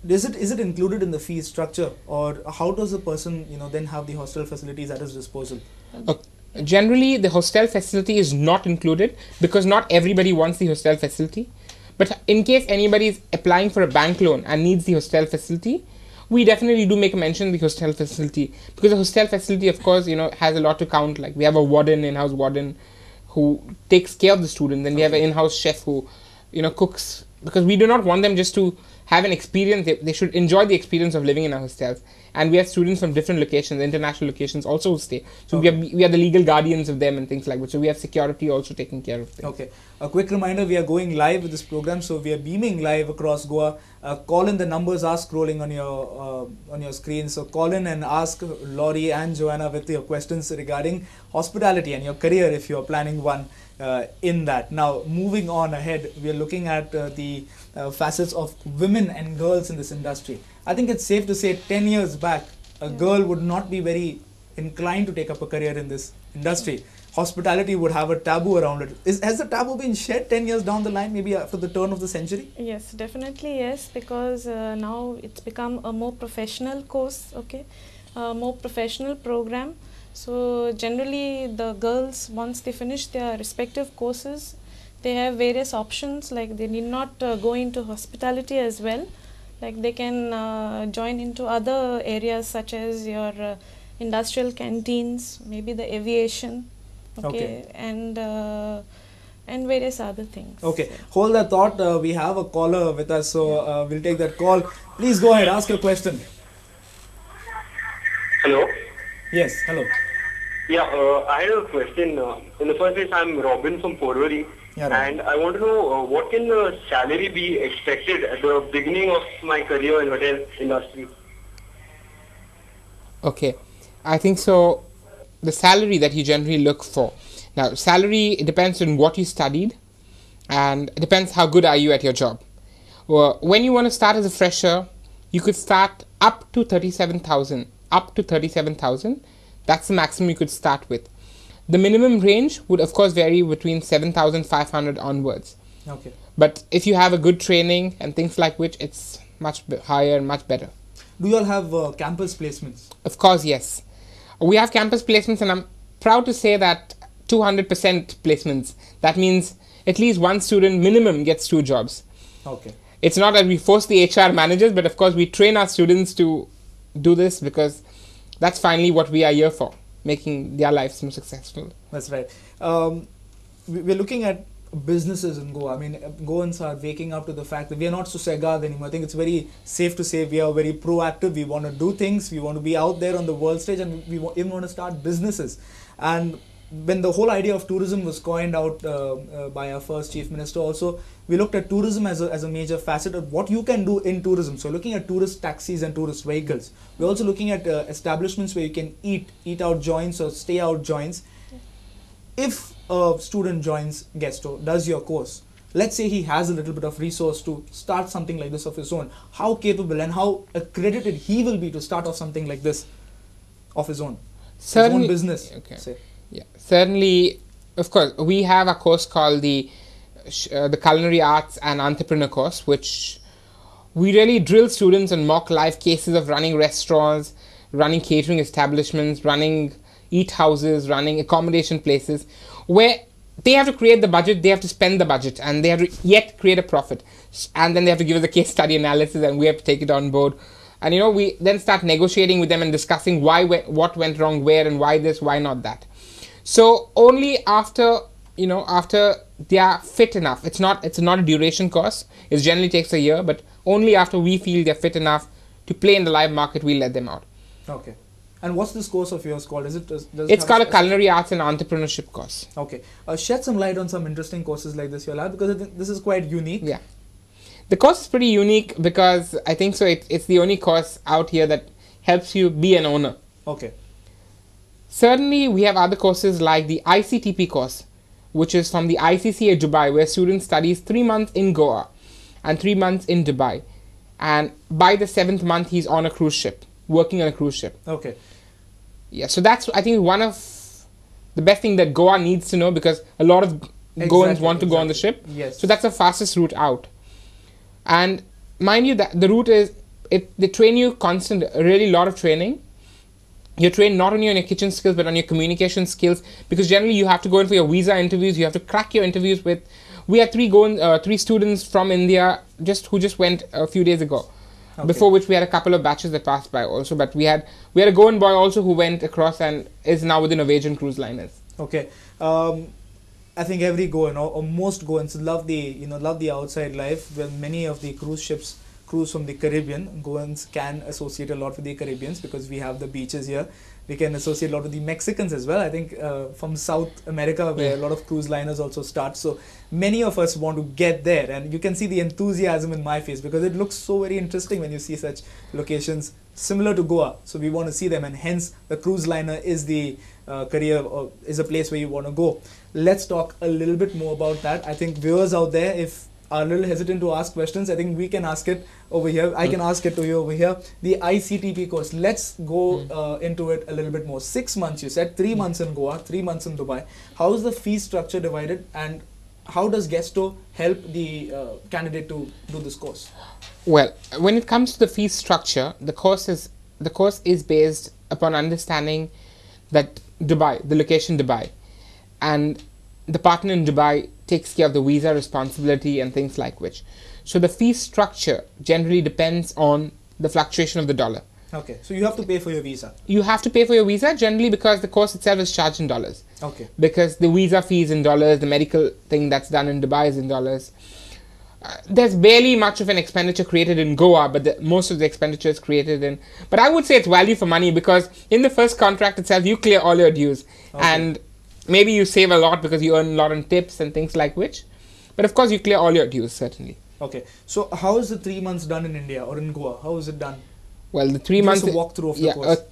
is it included in the fee structure, or how does a person then have the hostel facilities at his disposal? Okay. Generally, the hostel facility is not included because not everybody wants the hostel facility. But in case anybody is applying for a bank loan and needs the hostel facility, we definitely do make a mention of the hostel facility, because the hostel facility, of course, has a lot to count. Like, we have a warden, in-house warden, who takes care of the student. Then we have an in-house chef who, cooks, because we do not want them just to have an experience. They should enjoy the experience of living in our hostels. And we have students from different locations, international locations also who stay. So we are the legal guardians of them and things like that. So we have security also taking care of things. Okay. A quick reminder, we are going live with this program. So we are beaming live across Goa. Call in, the numbers are scrolling on your screen. So call in and ask Laurie and Joanna with your questions regarding hospitality and your career if you are planning one in that. Now, moving on ahead, we are looking at the facets of women and girls in this industry. I think it's safe to say 10 years back, a girl would not be very inclined to take up a career in this industry. Hospitality would have a taboo around it. Has the taboo been shed 10 years down the line, maybe after the turn of the century? Yes, definitely yes, because now it's become a more professional course, okay, a more professional program. So generally the girls, once they finish their respective courses, they have various options, like they need not go into hospitality as well. Like they can join into other areas such as your industrial canteens, maybe the aviation, okay. And various other things. Okay, hold that thought. We have a caller with us, so we'll take that call. Please go ahead, ask your question. Hello. Yes, hello. Yeah, I had a question. In the first place, I'm Robin from Porvorim. Yeah, right. And I want to know what can the salary be expected at the beginning of my career in hotel industry? Okay, I think so. The salary that you generally look for. Now, salary, it depends on what you studied, and it depends how good are you at your job. Well, when you want to start as a fresher, you could start up to 37,000. Up to 37,000. That's the maximum you could start with. The minimum range would, of course, vary between 7,500 onwards. Okay. But if you have a good training and things like which, it's much higher and much better. Do you all have campus placements? Of course, yes. We have campus placements, and I'm proud to say that 200% placements. That means at least one student minimum gets 2 jobs. Okay. It's not that we force the HR managers, but of course we train our students to do this, because that's finally what we are here for, making their lives more successful. That's right. We're looking at businesses in Goa. I mean, Goans are waking up to the fact that we are not so segard anymore. I think it's very safe to say we are very proactive. We want to do things. We want to be out there on the world stage, and we even want to start businesses. And when the whole idea of tourism was coined out by our first chief minister also, we looked at tourism as a major facet of what you can do in tourism. So looking at tourist taxis and tourist vehicles. We're also looking at establishments where you can eat out joints or stay out joints. If a student joins Guesto, does your course, let's say he has a little bit of resource to start something like this of his own, how capable and how accredited he will be to start off something like this of his own? Certainly, his own business, okay. say. Yeah, certainly, of course, we have a course called the Culinary Arts and Entrepreneur course, which we really drill students on mock live cases of running restaurants, running catering establishments, running eat houses, running accommodation places, where they have to create the budget, they have to spend the budget, and they have to yet create a profit. And then they have to give us a case study analysis, and we have to take it on board. And we then start negotiating with them and discussing what went wrong where, and why this, why not that. So only after after they are fit enough. It's not a duration course. It generally takes a year, but only after we feel they're fit enough to play in the live market, we let them out. Okay. And what's this course of yours called? It's called a Culinary Arts and Entrepreneurship course. Okay. Shed some light on some interesting courses like this you'll have, because this is quite unique. Yeah. The course is pretty unique because I think so. It's the only course out here that helps you be an owner. Okay. Certainly, we have other courses like the ICTP course, which is from the ICCA Dubai, where students studies 3 months in Goa and 3 months in Dubai. And by the 7th month, he's on a cruise ship, working on a cruise ship. Okay. Yeah, so that's, I think, one of the best thing that Goa needs to know, because a lot of Goans want to go on the ship. Yes. So that's the fastest route out. And mind you, that the route is they train you constant, really lot of training. You're trained not only on your kitchen skills but on your communication skills, because generally you have to go in for your visa interviews. You have to crack your interviews with. We had three students from India who just went a few days ago. Okay. Before which we had a couple of batches that passed by also, but we had a Goan boy also who went across and is now with the Norwegian cruise liners. Okay. I think every Goan or most Goans love the outside life. Well, many of the cruise ships cruise from the Caribbean. Goans can associate a lot with the Caribbeans because we have the beaches here. We can associate a lot with the Mexicans as well. I think from South America, where a lot of cruise liners also start. So many of us want to get there, and you can see the enthusiasm in my face because it looks so very interesting when you see such locations similar to Goa. So we want to see them, and hence the cruise liner is the career, or is a place where you want to go. Let's talk a little bit more about that. I think viewers out there, if are a little hesitant to ask questions, I think we can ask it over here. I can ask it to you over here. The ICTP course. Let's go into it a little bit more. 6 months, you said. 3 months in Goa, 3 months in Dubai. How is the fee structure divided, and how does Gesto help the candidate to do this course? Well, when it comes to the fee structure, the course is based upon understanding that Dubai, the location Dubai, and the partner in Dubai takes care of the visa responsibility and things like which. So the fee structure generally depends on the fluctuation of the dollar. Okay, so you have to pay for your visa. You have to pay for your visa generally because the course itself is charged in dollars. Okay. Because the visa fee is in dollars, the medical thing that's done in Dubai is in dollars. There's barely much of an expenditure created in Goa, but most of the expenditure is created in. But I would say it's value for money because in the first contract itself, you clear all your dues. Okay. And maybe you save a lot because you earn a lot on tips and things like which. But of course, you clear all your dues, certainly. Okay. So how is the 3 months done in India or in Goa? How is it done? Well, the 3 months... Just a walkthrough of the course.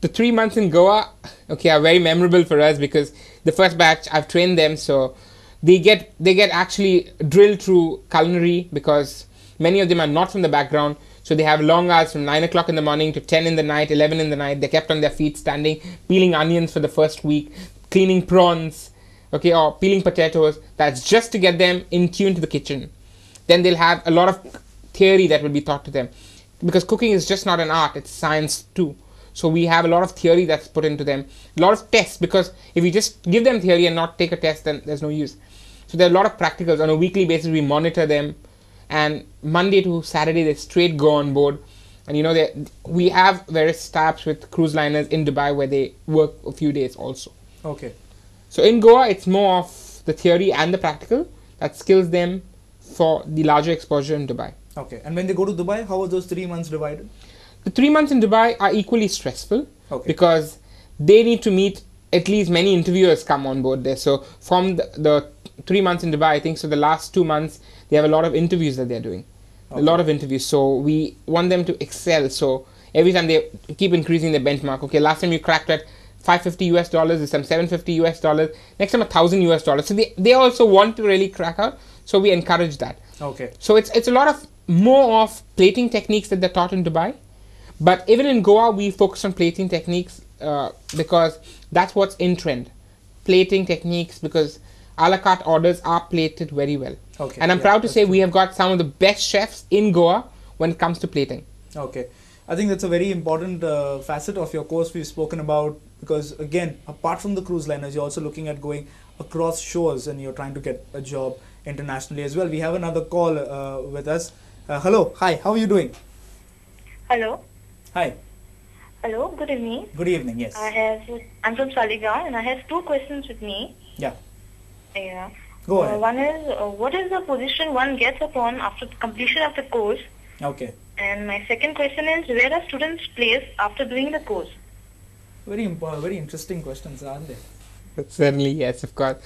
The 3 months in Goa, okay, are very memorable for us because the first batch, I've trained them, so they get actually drilled through culinary because many of them are not from the background. So they have long hours from 9 o'clock in the morning to 10 in the night, 11 in the night. They're kept on their feet standing, peeling onions for the first week, cleaning prawns, okay, or peeling potatoes. That's just to get them in tune to the kitchen. Then they'll have a lot of theory that will be taught to them because cooking is just not an art, it's science too. So we have a lot of theory that's put into them, a lot of tests, because if you just give them theory and not take a test, then there's no use. So there are a lot of practicals. On a weekly basis, we monitor them, and Monday to Saturday, they straight go on board. And you know, we have various types with cruise liners in Dubai where they work a few days also. Okay. So in Goa, it's more of the theory and the practical that skills them for the larger exposure in Dubai. Okay. And when they go to Dubai, how are those 3 months divided? The 3 months in Dubai are equally stressful. Okay. Because they need to meet at least many interviewers come on board there. So from the 3 months in Dubai, I think so the last 2 months, they have a lot of interviews that they're doing. Okay. A lot of interviews. So we want them to excel. So every time they keep increasing their benchmark. Okay, last time you cracked at $550 US, this time $750 US, next time $1,000 US. So they also want to really crack out. So we encourage that. Okay. So it's a lot of more of plating techniques that they're taught in Dubai. But even in Goa, we focus on plating techniques because that's what's in trend. Plating techniques, because a la carte orders are plated very well. Okay. And I'm proud to say we have got some of the best chefs in Goa when it comes to plating. Okay. I think that's a very important facet of your course we've spoken about, because again, apart from the cruise liners, you're also looking at going across shores and you're trying to get a job internationally as well. We have another call with us. Hello. Hi. How are you doing? Hello. Hi. Hello. Good evening. Good evening. Yes. I'm from Saligaon and I have 2 questions with me. Yeah. Yeah. Go ahead. One is, what is the position one gets upon after completion of the course? Okay. And my second question is, where are students placed after doing the course? Very interesting questions, aren't they? Certainly, yes, of course.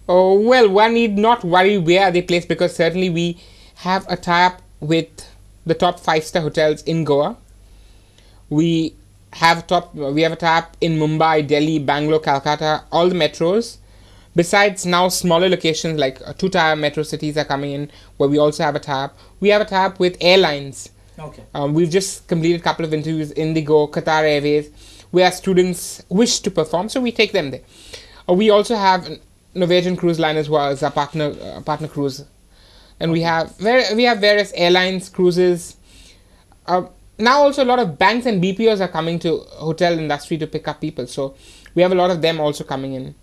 Oh, well, one need not worry where they placed because certainly we have a tie-up with the top 5-star hotels in Goa. We have a tie-up in Mumbai, Delhi, Bangalore, Calcutta, all the metros. Besides now smaller locations like 2-tier metro cities are coming in where we also have a tie-up. We have a tie-up with airlines. Okay. We've just completed a couple of interviews, Indigo, Qatar Airways, where students wish to perform, so we take them there. We also have Norwegian cruise liners who are our partner cruise, and we have various airlines, cruises. now also a lot of banks and BPOs are coming to hotel industry to pick up people. So we have a lot of them also coming in.